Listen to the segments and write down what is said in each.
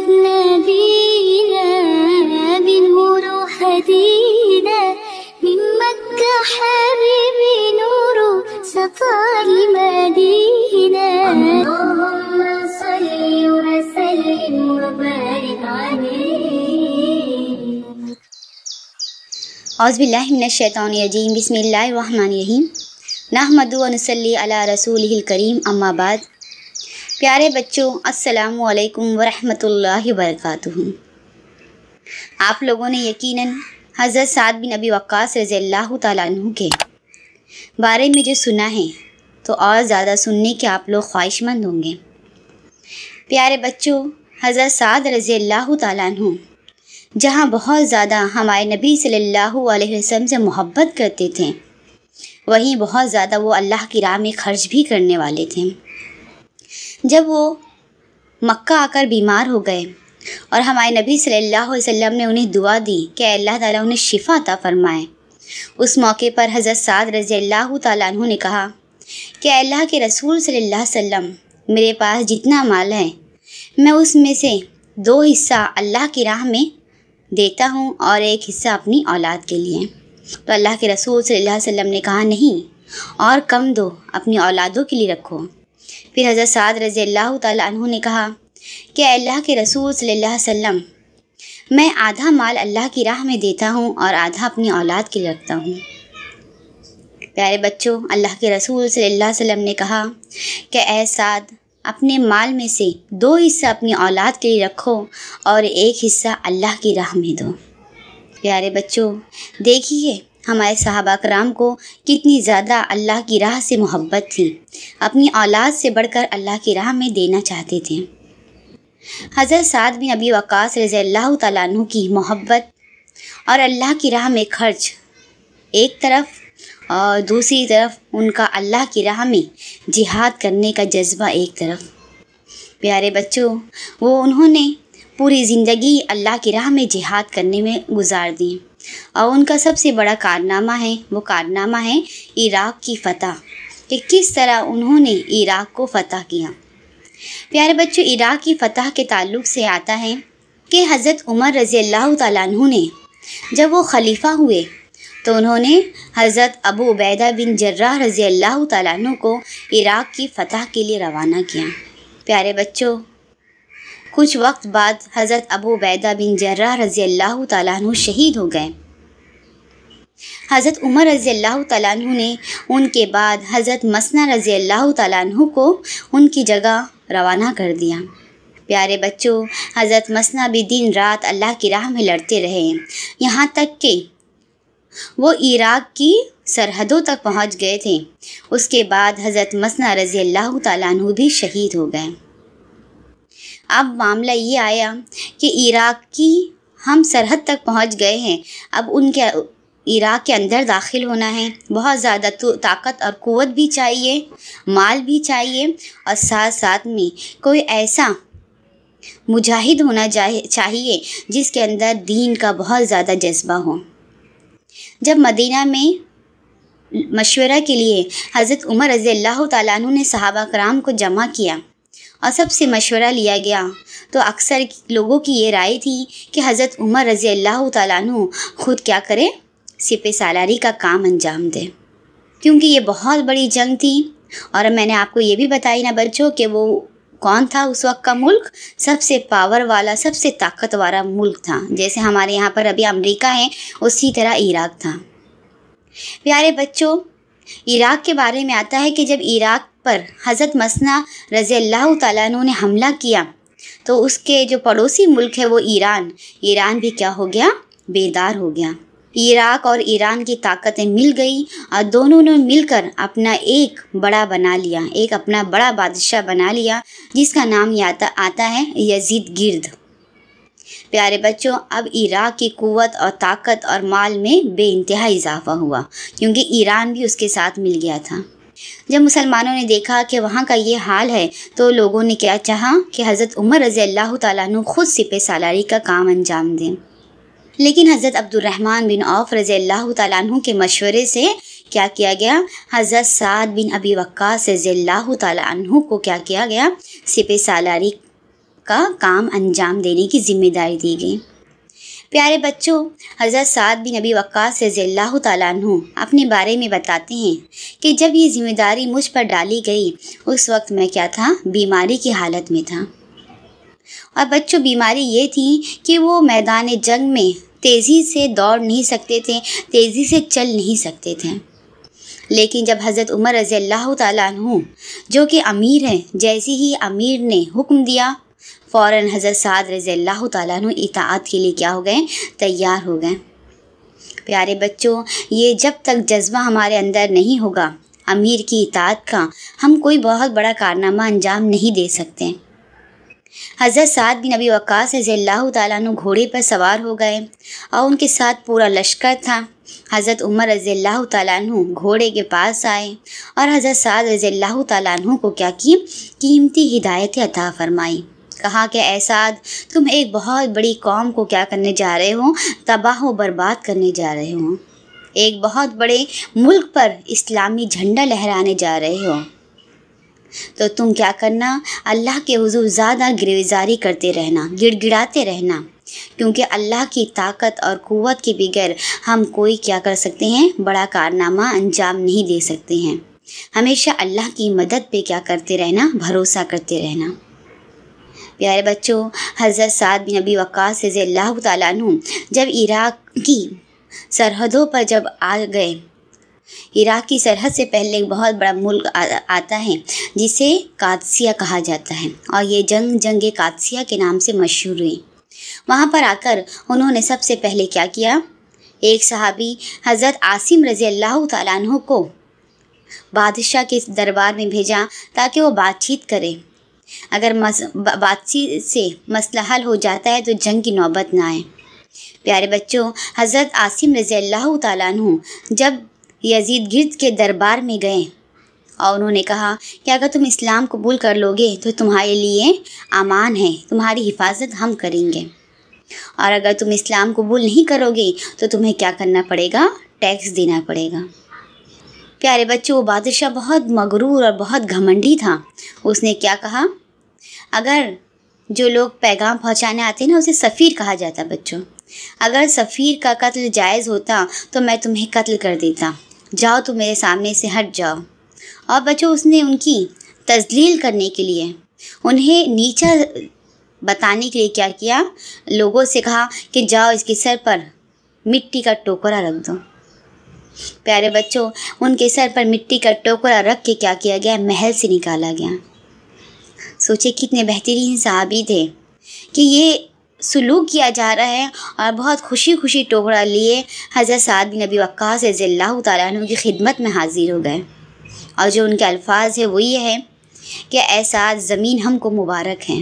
قد نادينا بالمروح هدينا من مكة حبيبي نور سطع المدينة. اللهم صل وسلم وبارك عليه. اعوذ باللہ من الشیطان الرجیم. بسم اللہ الرحمن الرحیم. نحمد و نصلی علی رسولہ الکریم. اما بعد. پیارے بچوں، السلام علیکم ورحمۃ اللہ وبرکاتہ. آپ لوگوں نے یقیناً حضرت سعد بن ابی وقاص رضی اللہ تعالیٰ عنہ کے بارے میں جو سنا ہے تو اور زیادہ سننے کے آپ لوگ خواہش مند ہوں گے. پیارے بچوں، حضرت سعد رضی اللہ تعالیٰ عنہ جہاں بہت زیادہ ہمارے نبی صلی اللہ علیہ وسلم سے محبت کرتے تھے، وہیں بہت زیادہ وہ اللہ کی راہ میں خرچ بھی کرنے والے تھے. جب وہ مکہ آ کر بیمار ہو گئے اور ہمارے نبی صلی اللہ علیہ وسلم نے انہیں دعا دی کہ اللہ تعالیٰ انہیں شفا عطا فرمائے، اس موقع پر حضرت سعد رضی اللہ تعالیٰ عنہ نے کہا کہ اللہ کے رسول صلی اللہ علیہ وسلم، میرے پاس جتنا مال ہے میں اس میں سے 2 حصہ اللہ کی راہ میں دیتا ہوں اور 1 حصہ اپنی اولاد کے لیے. تو اللہ کے رسول صلی اللہ علیہ وسلم نے کہا نہیں، اور کم دو، اپنی اولادوں کے لیے رکھو. پھر حضرت سعد رضی اللہ تعالیٰ عنہ نے کہا کہ اللہ کے رسول صلی اللہ علیہ وسلم، میں آدھا مال اللہ کی راہ میں دیتا ہوں اور آدھا اپنی اولاد کے لیے رکھتا ہوں. پیارے بچوں، اللہ کے رسول صلی اللہ علیہ وسلم نے کہا کہ اے سعد، اپنے مال میں سے 2 حصہ اپنی اولاد کے لیے رکھو اور 1 حصہ اللہ کی راہ میں دو. پیارے بچوں، دیکھیے ہمارے صحابہ کرام کو کتنی زیادہ اللہ کی راہ سے محبت تھی، اپنی اولاد سے بڑھ کر اللہ کی راہ میں دینا چاہتے تھے. حضرت سعد بن ابی وقاص رضی اللہ تعالیٰ عنہ کی محبت اور اللہ کی راہ میں خرچ ایک طرف، اور دوسری طرف ان کا اللہ کی راہ میں جہاد کرنے کا جذبہ ایک طرف. پیارے بچوں، انہوں نے پوری زندگی اللہ کی راہ میں جہاد کرنے میں گزار دی، اور ان کا سب سے بڑا کارنامہ ہے، وہ کارنامہ ہے عراق کی فتح، کہ کس طرح انہوں نے عراق کو فتح کیا. پیارے بچوں، عراق کی فتح کے تعلق سے آتا ہے کہ حضرت عمر رضی اللہ تعالیٰ عنہ نے جب وہ خلیفہ ہوئے تو انہوں نے حضرت ابو عبیدہ بن جراح رضی اللہ تعالیٰ عنہ کو عراق کی فتح کے لیے روانہ کیا. پیارے بچوں، کچھ وقت بعد حضرت ابو عبیدہ بن جراح رضی اللہ تعالیٰ عنہ شہید ہو گئے. حضرت عمر رضی اللہ تعالیٰ عنہ نے ان کے بعد حضرت مسنہ رضی اللہ تعالیٰ عنہ کو ان کی جگہ روانہ کر دیا. پیارے بچوں، حضرت مسنہ بھی دن رات اللہ کی راہ میں لڑتے رہے، یہاں تک کہ وہ عراق کی سرحدوں تک پہنچ گئے تھے. اس کے بعد حضرت مسنہ رضی اللہ تعالیٰ عنہ بھی شہید ہو گئے. اب معاملہ یہ آیا کہ عراق کی ہم سرحد تک پہنچ گئے ہیں، اب ان کے عراق کے اندر داخل ہونا ہے، بہت زیادہ طاقت اور قوت بھی چاہیے، مال بھی چاہیے، اور ساتھ ساتھ میں کوئی ایسا مجاہد ہونا چاہیے جس کے اندر دین کا بہت زیادہ جذبہ ہو. جب مدینہ میں مشورہ کے لیے حضرت عمر رضی اللہ تعالیٰ عنہ نے صحابہ کرام کو جمع کیا اور سب سے مشورہ لیا گیا، تو اکثر لوگوں کی یہ رائے تھی کہ حضرت عمر رضی اللہ تعالیٰ عنہ خود کیا کرے، سپہ سالاری کا کام انجام دے، کیونکہ یہ بہت بڑی جنگ تھی. اور میں نے آپ کو یہ بھی بتائی نا بچوں کہ وہ کون تھا اس وقت کا ملک، سب سے پاور والا، سب سے طاقت والا ملک تھا. جیسے ہمارے یہاں پر ابھی امریکہ ہے، اسی طرح عراق تھا. پیارے بچوں، عراق کے بارے میں آتا ہے کہ جب عراق پر حضرت مسنہ رضی اللہ تعالیٰ عنہ نے حملہ کیا تو اس کے جو پڑوسی ملک ہے وہ ایران بھی کیا ہو گیا، بیدار ہو گیا. عراق اور ایران کی طاقتیں مل گئی اور دونوں نے مل کر اپنا ایک بڑا بنا لیا، ایک اپنا بڑا بادشاہ بنا لیا، جس کا نام آتا ہے یزید گرد. پیارے بچوں، اب عراق کی قوت اور طاقت اور مال میں بے انتہا اضافہ ہوا، کیونکہ ایران بھی اس کے ساتھ مل گیا تھا. جب مسلمانوں نے دیکھا کہ وہاں کا یہ حال ہے تو لوگوں نے کیا چاہا کہ حضرت عمر رضی اللہ تعالیٰ عنہ خود سپہ سالاری کا کام انجام دیں. لیکن حضرت عبد الرحمن بن عوف رضی اللہ تعالیٰ عنہ کے مشورے سے کیا کیا گیا، حضرت سعد بن ابی وقاص رضی اللہ تعالیٰ عنہ کو کیا کیا گیا، سپہ سالاری کا کام انجام دینے کی ذمہ داری دی گئی۔ پیارے بچوں، حضرت سعد بن ابی وقاص رضی اللہ تعالیٰ عنہ اپنے بارے میں بتاتے ہیں کہ جب یہ ذمہ داری مجھ پر ڈالی گئی اس وقت میں کیا تھا؟ بیماری کی حالت میں تھا۔ اور بچوں، بیماری یہ تھی کہ وہ میدان جنگ میں تیزی سے دوڑ نہیں سکتے تھے، تیزی سے چل نہیں سکتے تھے۔ لیکن جب حضرت عمر رضی اللہ تعالیٰ عنہ جو کہ امیر ہیں، جیسے ہی امیر نے حکم دیا فوراً حضرت سعد رضی اللہ تعالیٰ عنہ اطاعت کے لیے کیا ہو گئے؟ تیار ہو گئے۔ پیارے بچوں، یہ جب تک جذبہ ہمارے اندر نہیں ہوگا امیر کی اطاعت کا، ہم کوئی بہت بڑا کارنامہ انجام نہیں دے سکتے۔ حضرت سعد بن ابی وقاص رضی اللہ تعالیٰ عنہ گھوڑے پر سوار ہو گئے اور ان کے ساتھ پورا لشکر تھا۔ حضرت عمر رضی اللہ تعالیٰ عنہ گھوڑے کے پاس آئے اور حضرت سعد رضی اللہ تعالیٰ عنہ کو کیا کی؟ قیمتی ہدایتیں عطا فرمائی۔ کہا کہ اے سعد، تم ایک بہت بڑی قوم کو کیا کرنے جا رہے ہو؟ تباہ و برباد کرنے جا رہے ہو۔ ایک بہت بڑے ملک پر اسلامی جھنڈا لہرانے جا رہے ہو۔ تو تم کیا کرنا؟ اللہ کے حضور زیادہ گریزاری کرتے رہنا، گڑ گڑاتے رہنا، کیونکہ اللہ کی طاقت اور قوت کے بغیر ہم کوئی کیا کر سکتے ہیں؟ بڑا کارنامہ انجام نہیں دے سکتے ہیں۔ ہمیشہ اللہ کی مدد پہ کیا کرتے رہنا؟ بھروسہ کرتے رہنا۔ پیارے بچوں، حضرت سعد بن ابی وقاص رضی اللہ تعالیٰ عنہ جب عراق کی سرحدوں پر جب آ گئے، عراق کی سرحد سے پہلے ایک بہت بڑا ملک آتا ہے جسے قادسیہ کہا جاتا ہے، اور یہ جنگ قادسیہ کے نام سے مشہور ہوئی۔ وہاں پر آ کر انہوں نے سب سے پہلے کیا کیا؟ ایک صحابی حضرت عاصم رضی اللہ تعالیٰ عنہ کو بادشاہ کے دربار میں بھیجا تاکہ وہ بات چیت کرے۔ اگر بات چیت سے مسئلہ حل ہو جاتا ہے تو جنگ کی نوبت نہ آئے۔ پیارے بچوں، حضرت عاصم رضی اللہ تعالیٰ عنہ جب یزید گرد کے دربار میں گئے اور انہوں نے کہا کہ اگر تم اسلام قبول کر لو گے تو تمہارے لیے امان ہے، تمہاری حفاظت ہم کریں گے، اور اگر تم اسلام قبول نہیں کرو گے تو تمہیں کیا کرنا پڑے گا؟ ٹیکس دینا پڑے گا۔ پیارے بچوں، وہ بادشاہ بہت مغرور اور بہت گھمنڈی تھا۔ اس نے کیا کہا؟ اگر جو لوگ پیغام پہنچانے آتے ہیں نا، اسے سفیر کہا جاتا بچوں، اگر سفیر کا قتل جائز ہوتا تو میں تمہیں قتل کر دیتا، جاؤ تم میرے سامنے سے ہٹ جاؤ۔ اور بچوں، اس نے ان کی تذلیل کرنے کے لیے، انہیں نیچا بتانے کے لیے کیا کیا؟ لوگوں سے کہا کہ جاؤ اس کے سر پر مٹی کا ٹوکرا رکھ دو۔ پیارے بچوں، ان کے سر پر مٹی کا ٹوکرا رکھ کے کیا کیا گیا؟ محل سے نکالا گیا۔ سوچے کتنے بہترین صحابی تھے کہ یہ سلوک کیا جا رہا ہے، اور بہت خوشی خوشی ٹوکرا لیے حضرت سعد بن ابی وقاص رضی اللہ تعالیٰ عنہ کی خدمت میں حاضر ہو گئے، اور جو ان کے الفاظ ہیں وہ یہ ہے کہ اے سعد، زمین ہم کو مبارک ہے،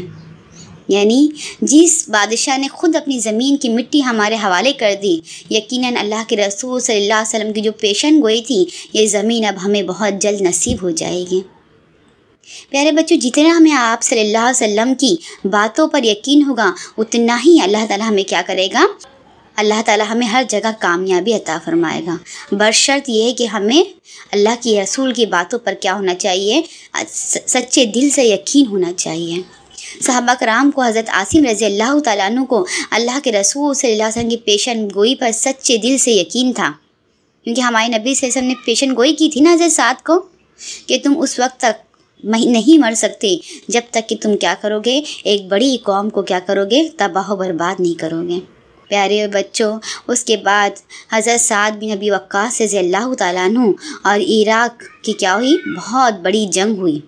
یعنی جس بادشاہ نے خود اپنی زمین کی مٹی ہمارے حوالے کر دی، یقیناً اللہ کے رسول صلی اللہ علیہ وسلم کی جو پیشن گوئی تھی، یہ زمین اب ہمیں بہت جلد نصیب ہو جائے گی۔ پیارے بچوں، جتنا ہمیں آپ صلی اللہ علیہ وسلم کی باتوں پر یقین ہوگا، اتنا ہی اللہ تعالیٰ ہمیں کیا کرے گا؟ اللہ تعالیٰ ہمیں ہر جگہ کامیابی عطا فرمائے گا، بشرط یہ ہے کہ ہمیں اللہ کی رسول کی باتوں پر کیا ہونا چاہیے؟ سچے دل سے یقین ہونا چاہیے۔ صحابہ کرام کو، حضرت عاصم رضی اللہ تعالیٰ عنہ کو اللہ کے رسول صلی اللہ علیہ وسلم کی پیشن گوئی پر سچے دل سے یقین تھا، کیونکہ ہمارے نبی صلی اللہ علیہ وسلم نے پیشن گوئی کی تھی نا حضرت سعد کو کہ تم اس وقت تک نہیں مر سکتے جب تک کہ تم کیا کرو گے؟ ایک بڑی قوم کو کیا کرو گے؟ تباہ و برباد نہیں کرو گے۔ پیارے بچوں، اس کے بعد حضرت سعد بن ابی وقاص رضی اللہ تعالیٰ عنہ اور عراق کی کیا ہوئی؟ بہت بڑی جنگ ہوئی۔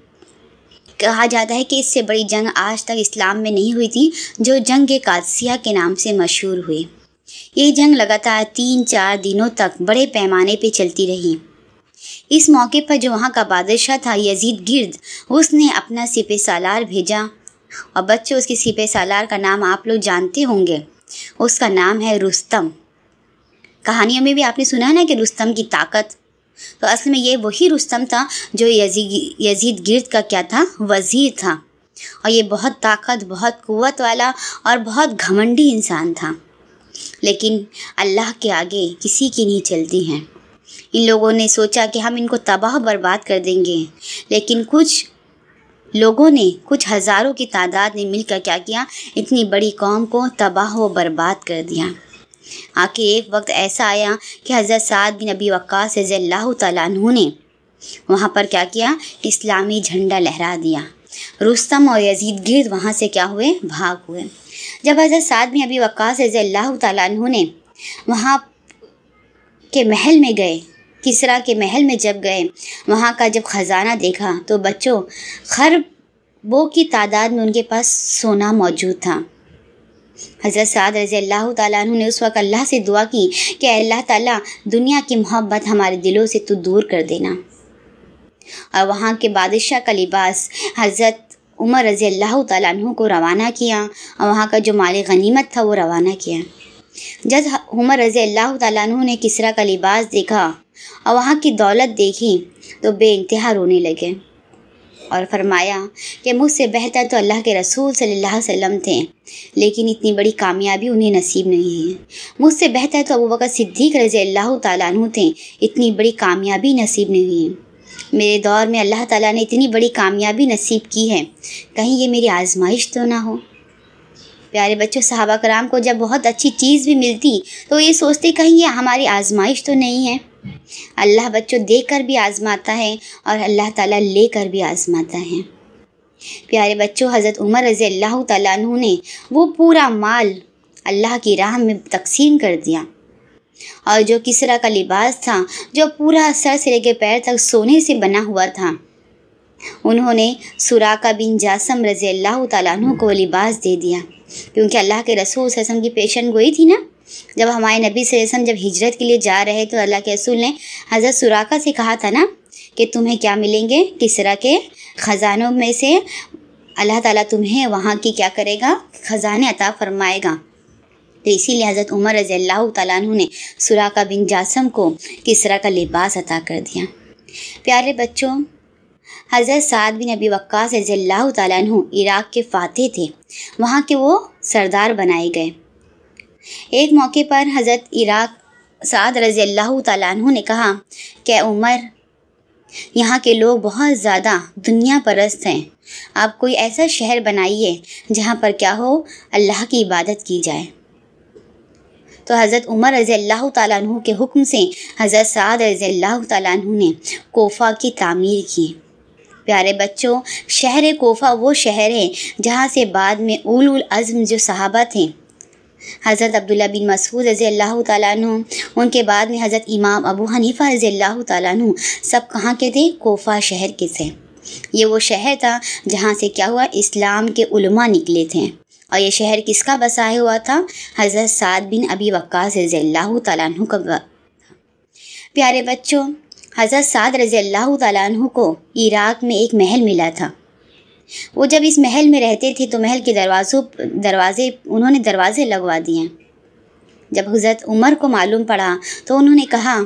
کہا جاتا ہے کہ اس سے بڑی جنگ آج تک اسلام میں نہیں ہوئی تھی، جو جنگ قادسیہ کے نام سے مشہور ہوئی۔ یہ جنگ لگاتار 3-4 دنوں تک بڑے پیمانے پہ چلتی رہی۔ اس موقع پر جو وہاں کا بادشاہ تھا یزید گرد، اس نے اپنا سپہ سالار بھیجا، اور بچوں اس کے سپہ سالار کا نام آپ لوگ جانتے ہوں گے، اس کا نام ہے رستم۔ کہانیوں میں بھی آپ نے سنا ہے نا کہ رستم کی طاقت، تو اصل میں یہ وہی رستم تھا جو یزید گرد کا کیا تھا؟ وزیر تھا، اور یہ بہت طاقت، بہت قوت والا اور بہت گھمنڈی انسان تھا، لیکن اللہ کے آگے کسی کی نہیں چلتی ہیں۔ ان لوگوں نے سوچا کہ ہم ان کو تباہ برباد کر دیں گے، لیکن کچھ لوگوں نے کچھ ہزاروں کی تعداد نے مل کر کیا کیا، اتنی بڑی قوم کو تباہ و برباد کر دیا۔ آخر ایک وقت ایسا آیا کہ حضرت سعد بن ابی وقاص رضی اللہ تعالیٰ عنہ نے وہاں پر کیا کیا، اسلامی جھنڈا لہرا دیا۔ رستم اور یزید گرد وہاں سے کیا ہوئے، بھاگ ہوئے۔ جب حضرت سعد بن ابی وقاص رضی اللہ تعالیٰ عنہ نے وہاں کے محل میں گئے، کسریٰ کے محل میں جب گئے، وہاں کا جب خزانہ دیکھا تو بچوں خربوں کی تعداد میں ان کے پاس سونا موجود تھا۔ حضرت سعد رضی اللہ تعالیٰ عنہ نے اس وقت اللہ سے دعا کی کہ اے اللہ تعالیٰ، دنیا کی محبت ہمارے دلوں سے تو دور کر دینا۔ اور وہاں کے بادشاہ کا لباس حضرت عمر رضی اللہ تعالیٰ عنہ کو روانہ کیا، اور وہاں کا جو مال غنیمت تھا وہ روانہ کیا۔ جب عمر رضی اللہ تعالیٰ عنہ نے کسریٰ کا لباس دیکھا اور وہاں کی دولت دیکھی تو بے انتہا رونے لگے اور فرمایا کہ مجھ سے بہتر تو اللہ کے رسول صلی اللہ علیہ وسلم تھے، لیکن اتنی بڑی کامیابی انہیں نصیب نہیں ہے۔ مجھ سے بہتر تو ابوبکر صدیق رضی اللہ تعالیٰ عنہ تھے، اتنی بڑی کامیابی نصیب نہیں ہوئی ہے۔ میرے دور میں اللہ تعالیٰ نے اتنی بڑی کامیابی نصیب کی ہے، کہیں یہ میری آزمائش تو نہ ہو۔ پیارے بچوں، صحابہ کرام کو جب بہت اچھی چیز بھی ملتی تو یہ سوچتے کہیں یہ ہماری آزمائش تو نہیں ہے۔ اللہ بچوں دے کر بھی آزماتا ہے اور اللہ تعالیٰ لے کر بھی آزماتا ہے۔ پیارے بچوں، حضرت عمر رضی اللہ تعالیٰ عنہ نے وہ پورا مال اللہ کی راہ میں تقسیم کر دیا، اور جو کسریٰ کا لباس تھا جو پورا سر سے لے کے پیر تک سونے سے بنا ہوا تھا، انہوں نے سراقہ بن جاسم رضی اللہ تعالیٰ عنہ کو لباس دے دیا، کیونکہ اللہ کے رسول صلی اللہ علیہ وسلم کی پیشن گوئی تھی نا۔ جب ہمارے نبی صلی اللہ علیہ وسلم جب ہجرت کے لیے جا رہے تو اللہ کے رسول نے حضرت سراقہ سے کہا تھا نا کہ تمہیں کیا ملیں گے، کسریٰ کے خزانوں میں سے اللہ تعالیٰ تمہیں وہاں کی کیا کرے گا، خزانے عطا فرمائے گا۔ تو اسی لیے حضرت عمر رضی اللہ تعالیٰ عنہ نے سراقہ بن جاسم کو کسریٰ کا لباس عطا کر دیا۔ پیارے بچوں، حضرت سعد بن ابی وقاص رضی اللہ تعالیٰ عنہ عراق کے فاتح تھے، وہاں کے وہ سردار بنائے گئے۔ ایک موقع پر حضرت عراق سعد رضی اللہ تعالیٰ عنہ نے کہا کہ عمر، یہاں کے لوگ بہت زیادہ دنیا پرست ہیں، آپ کوئی ایسا شہر بنائیے جہاں پر کیا ہو، اللہ کی عبادت کی جائے۔ تو حضرت عمر رضی اللہ تعالیٰ عنہ کے حکم سے حضرت سعد رضی اللہ تعالیٰ عنہ نے کوفہ کی تعمیر کی۔ پیارے بچوں، شہر کوفہ وہ شہر ہے جہاں سے بعد میں اولو العزم جو صحابہ تھے، حضرت عبداللہ بن مسعود رضی اللہ تعالیٰ عنہ، ان کے بعد میں حضرت امام ابو حنیفہ رضی اللہ تعالیٰ عنہ، سب کہاں کے تھے، کوفہ شہر کے تھے۔ یہ وہ شہر تھا جہاں سے کیا ہوا، اسلام کے علماء نکلے تھے، اور یہ شہر کس کا بسایا ہوا تھا، حضرت سعد بن ابی وقاص رضی اللہ تعالیٰ عنہ کا۔ پیارے بچوں، حضرت سعد رضی اللہ تعالیٰ عنہ کو عراق میں ایک محل ملا تھا۔ وہ جب اس محل میں رہتے تھے تو محل کے انہوں نے دروازے لگوا دیے۔ جب حضرت عمر کو معلوم پڑا تو انہوں نے کہا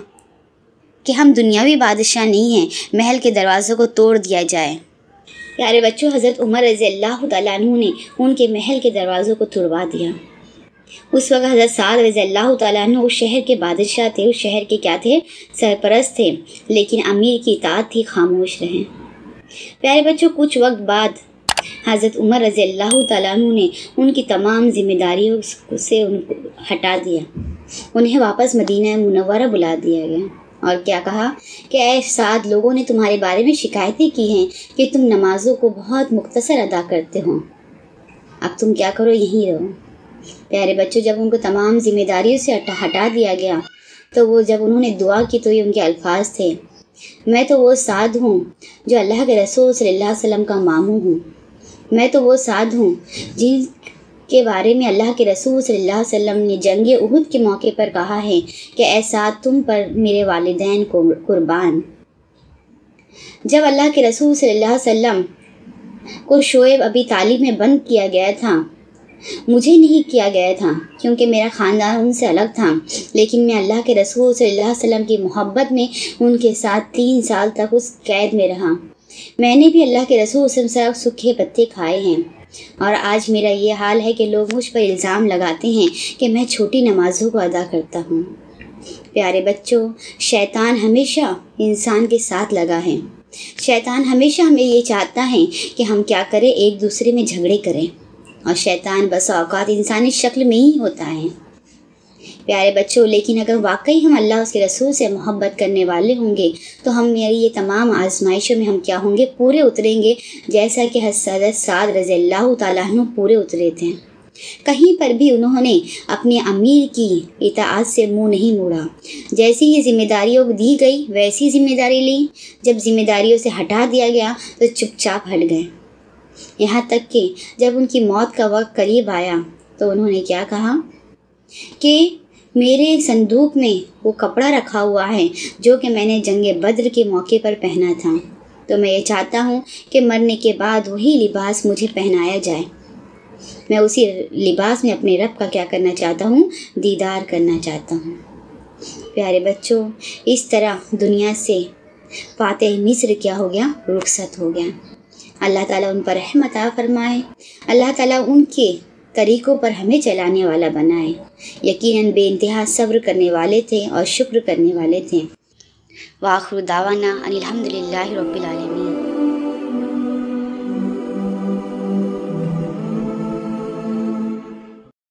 کہ ہم دنیاوی بادشاہ نہیں ہیں، محل کے دروازوں کو توڑ دیا جائے۔ پیارے بچوں، حضرت عمر رضی اللہ تعالیٰ عنہ نے ان کے محل کے دروازوں کو توڑوا دیا۔ اس وقت حضرت سعد رضی اللہ تعالیٰ عنہ اس شہر کے بادشاہ تھے، اس شہر کے کیا تھے، سرپرست تھے، لیکن امیر کی اطاعت تھی، خاموش رہے۔ پیارے بچوں، کچھ وقت بعد حضرت عمر رضی اللہ تعالیٰ عنہ نے ان کی تمام ذمہ داریوں سے ان کو ہٹا دیا، انہیں واپس مدینہ منورہ بلا دیا گیا، اور کیا کہا کہ اے سعد، لوگوں نے تمہارے بارے میں شکایتیں کی ہیں کہ تم نمازوں کو بہت مختصر ادا کرتے ہو، اب تم کیا کرو، یہیں رہو۔ پیارے بچوں، جب ان کو تمام ذمہ داریوں سے ہٹا دیا گیا تو وہ جب انہوں نے دعا کی تو یہ ان کے الفاظ تھے، میں تو وہ سعد ہوں جو اللہ کے رسول صلی اللہ علیہ وسلم کا ماموں ہوں، میں تو وہ سعد ہوں جن کے بارے میں اللہ کے رسول صلی اللہ علیہ وسلم نے جنگ احد کے موقع پر کہا ہے کہ اے سعد، تم پر میرے والدین کو قربان۔ جب اللہ کے رسول صلی اللہ علیہ وسلم کو شعیب ابی طالب میں بند کیا گیا تھا، مجھے نہیں کیا گیا تھا کیونکہ میرا خاندان ان سے الگ تھا، لیکن میں اللہ کے رسول صلی اللہ علیہ وسلم کی محبت میں ان کے ساتھ 3 سال تک اس قید میں رہا۔ میں نے بھی اللہ کے رسول صلی اللہ علیہ وسلم سے سوکھے پتے کھائے ہیں، اور آج میرا یہ حال ہے کہ لوگ مجھ پر الزام لگاتے ہیں کہ میں چھوٹی نمازوں کو ادا کرتا ہوں۔ پیارے بچوں، شیطان ہمیشہ انسان کے ساتھ لگا ہے، شیطان ہمیشہ ہمیں یہ چاہتا ہے کہ ہم کیا کریں، ایک دوسرے میں جھگڑے کریں، اور شیطان بس اوقات انسانی شکل میں ہی ہوتا ہے۔ پیارے بچوں، لیکن اگر واقعی ہم اللہ اس کے رسول سے محبت کرنے والے ہوں گے تو ہم میری یہ تمام آزمائشوں میں ہم کیا ہوں گے، پورے اتریں گے، جیسا کہ حضرت سعد رضی اللہ تعالیٰ عنہ پورے اترے تھے۔ کہیں پر بھی انہوں نے اپنے امیر کی اطاعت سے منہ نہیں موڑا، جیسی ہی ذمہ داریوں دی گئی ویسی ذمہ داری لی، جب ذمہ داریوں سے ہٹا دیا گیا تو چپ چاپ ہٹ گئے، یہاں تک کہ جب ان کی موت کا وقت قریب آیا تو انہوں نے کیا کہا کہ میرے صندوق میں وہ کپڑا رکھا ہوا ہے جو کہ میں نے جنگ بدر کے موقع پر پہنا تھا، تو میں یہ چاہتا ہوں کہ مرنے کے بعد وہی لباس مجھے پہنایا جائے، میں اسی لباس میں اپنے رب کا کیا کرنا چاہتا ہوں، دیدار کرنا چاہتا ہوں۔ پیارے بچوں، اس طرح دنیا سے فاتح مصر کیا ہو گیا، رخصت ہو گیا۔ اللہ تعالیٰ ان پر رحمت عطا فرمائے، اللہ تعالیٰ ان کے طریقوں پر ہمیں چلانے والا بنائے۔ یقیناً بے انتہا صبر کرنے والے تھے اور شکر کرنے والے تھے۔ وآخر دعوانا ان الحمدللہ رب العالمین۔